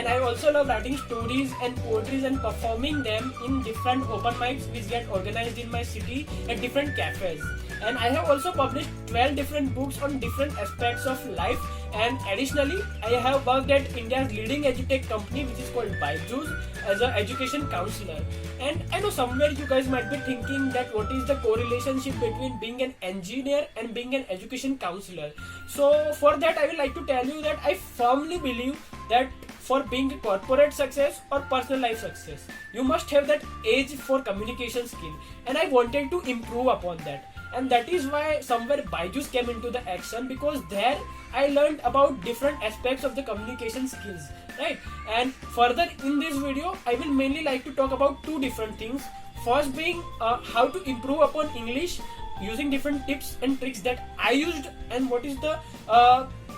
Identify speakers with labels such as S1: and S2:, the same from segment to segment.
S1: and I also love writing stories and poetries and performing them in different open mics which get organized in my city at different cafes. And I have also published 12 different books on different aspects of life, and additionally I have worked at India's leading edutech company which is called Byju's as an education counselor. And I know somewhere you guys might be thinking that what is the correlationship between being an engineer and being an education counselor. So for that I would like to tell you that I firmly believe that for being a corporate success or personal life success, you must have that edge for communication skill, and I wanted to improve upon that. And that is why somewhere Byju's came into the action, because there I learned about different aspects of the communication skills, right? And further in this video I will mainly like to talk about two different things. First being how to improve upon English using different tips and tricks that I used, and what is the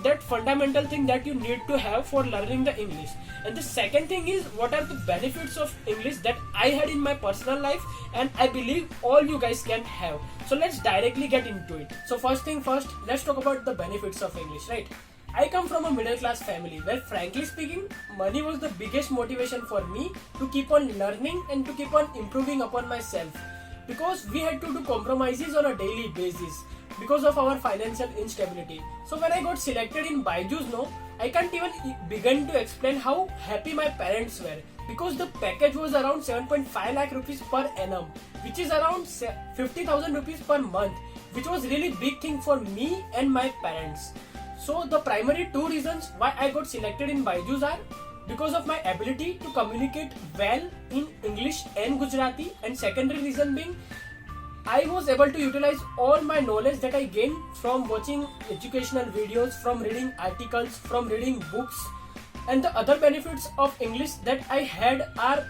S1: that fundamental thing that you need to have for learning the English. And the second thing is what are the benefits of English that I had in my personal life, and I believe all you guys can have. So let's directly get into it. So first thing first, let's talk about the benefits of English, right? I come from a middle class family where, frankly speaking, money was the biggest motivation for me to keep on learning and to keep on improving upon myself, because we had to do compromises on a daily basis because of our financial instability. So when I got selected in Byju's, no, I can't even begin to explain how happy my parents were, because the package was around 7.5 lakh rupees per annum, which is around 50,000 rupees per month, which was really big thing for me and my parents. So the primary two reasons why I got selected in Byju's are because of my ability to communicate well in English and Gujarati, and secondary reason being I was able to utilize all my knowledge that I gained from watching educational videos, from reading articles, from reading books. And the other benefits of English that I had are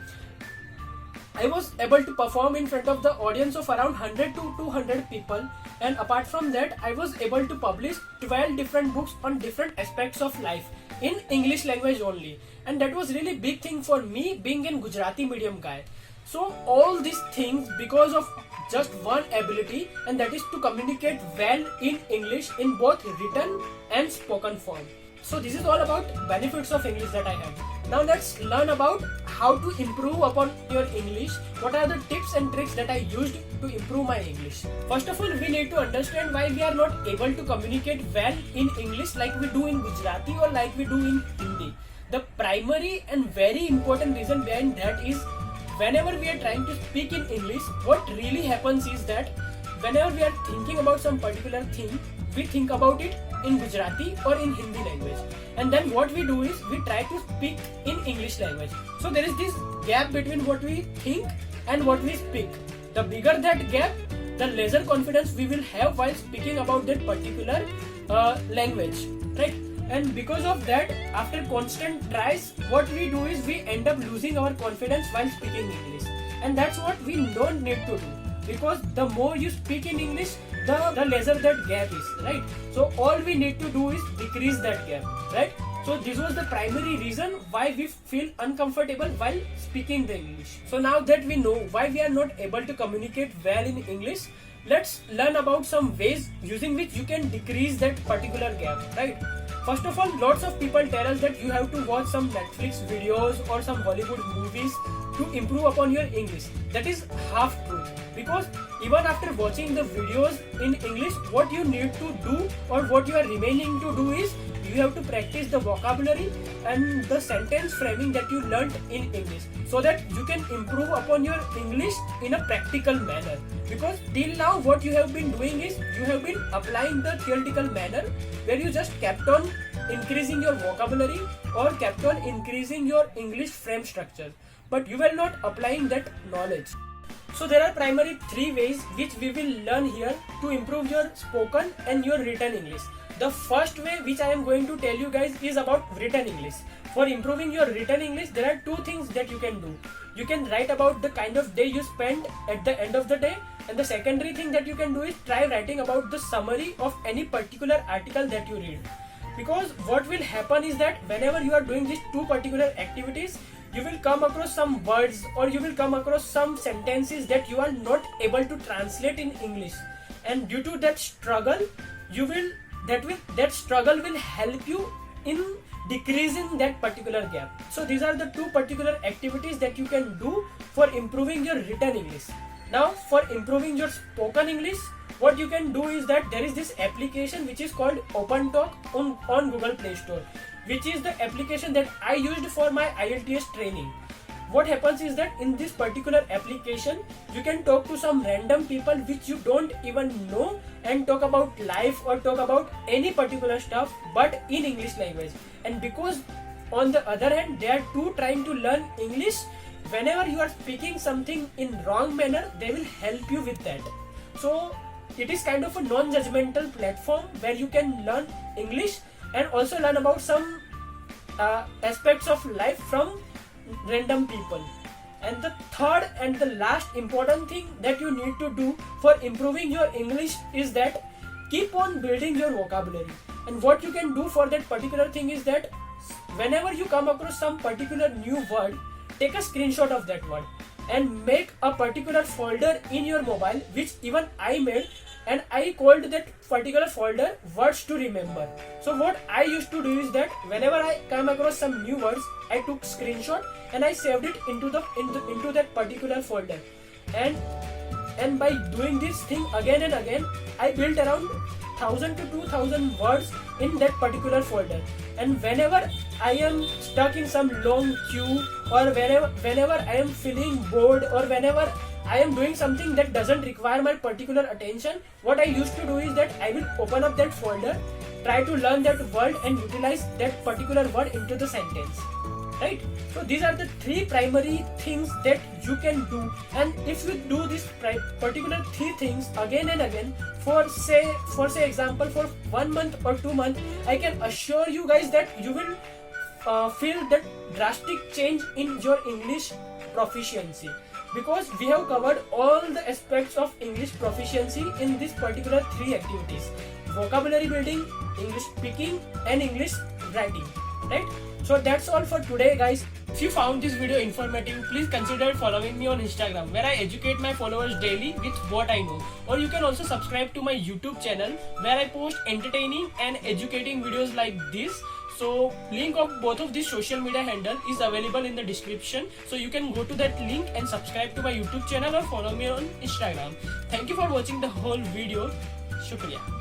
S1: I was able to perform in front of the audience of around 100 to 200 people, and apart from that I was able to publish 12 different books on different aspects of life in English language only, and that was really big thing for me being an Gujarati medium guy. So all these things because of just one ability, and that is to communicate well in English in both written and spoken form. So this is all about benefits of English that I have. Now let's learn about how to improve upon your English. What are the tips and tricks that I used to improve my English? First of all, we need to understand why we are not able to communicate well in English like we do in Gujarati or like we do in Hindi. The primary and very important reason behind that is whenever we are trying to speak in English, what really happens is that whenever we are thinking about some particular thing, we think about it in Gujarati or in Hindi language, and then what we do is we try to speak in English language. So there is this gap between what we think and what we speak. The bigger that gap, the lesser confidence we will have while speaking about that particular language, right? And because of that, after constant tries, what we do is we end up losing our confidence while speaking English, and that's what we don't need to do, because the more you speak in English, the lesser that gap is, right? So all we need to do is decrease that gap, right? So this was the primary reason why we feel uncomfortable while speaking the English. So now that we know why we are not able to communicate well in English, let's learn about some ways using which you can decrease that particular gap, right? First of all, lots of people tell us that you have to watch some Netflix videos or some Hollywood movies to improve upon your English. That is half true, because even after watching the videos in English, what you need to do or what you are remaining to do is you have to practice the vocabulary and the sentence framing that you learnt in English, so that you can improve upon your English in a practical manner. Because till now what you have been doing is you have been applying the theoretical manner where you just kept on increasing your vocabulary or kept on increasing your English frame structure, but you were not applying that knowledge. So there are primary three ways which we will learn here to improve your spoken and your written English. The first way which I am going to tell you guys is about written English. For improving your written English, there are two things that you can do. You can write about the kind of day you spent at the end of the day, and the secondary thing that you can do is try writing about the summary of any particular article that you read. Because what will happen is that whenever you are doing these two particular activities, you will come across some words or you will come across some sentences that you are not able to translate in English, and due to that struggle that struggle will help you in decreasing that particular gap. So these are the two particular activities that you can do for improving your written English. Now for improving your spoken English, what you can do is that there is this application which is called OpenTalk on Google Play Store, which is the application that I used for my IELTS training. What happens is that in this particular application, you can talk to some random people which you don't even know and talk about life or talk about any particular stuff, but in English language. And because on the other hand, they are too trying to learn English, whenever you are speaking something in wrong manner, they will help you with that. So it is kind of a non-judgmental platform where you can learn English and also learn about some aspects of life from random people. And the third and the last important thing that you need to do for improving your English is that keep on building your vocabulary. And what you can do for that particular thing is that whenever you come across some particular new word, take a screenshot of that word and make a particular folder in your mobile, which even I made, and I called that particular folder words to remember. So what I used to do is that whenever I come across some new words, I took screenshot and I saved it into that particular folder. And by doing this thing again and again, I built around 1000 to 2000 words in that particular folder. And whenever I am stuck in some long queue, or whenever I am feeling bored, or whenever I am doing something that doesn't require my particular attention, what I used to do is that I will open up that folder, try to learn that word and utilize that particular word into the sentence. Right? So these are the three primary things that you can do, and if you do this particular three things again and again for say example for 1 month or 2 months, I can assure you guys that you will feel that drastic change in your English proficiency, because we have covered all the aspects of English proficiency in this particular three activities: vocabulary building, English speaking, and English writing. Right? So that's all for today, guys. If you found this video informative, please consider following me on Instagram, where I educate my followers daily with what I know. Or you can also subscribe to my YouTube channel, where I post entertaining and educating videos like this. So link of both of these social media handle is available in the description. So you can go to that link and subscribe to my YouTube channel or follow me on Instagram. Thank you for watching the whole video. Shukriya.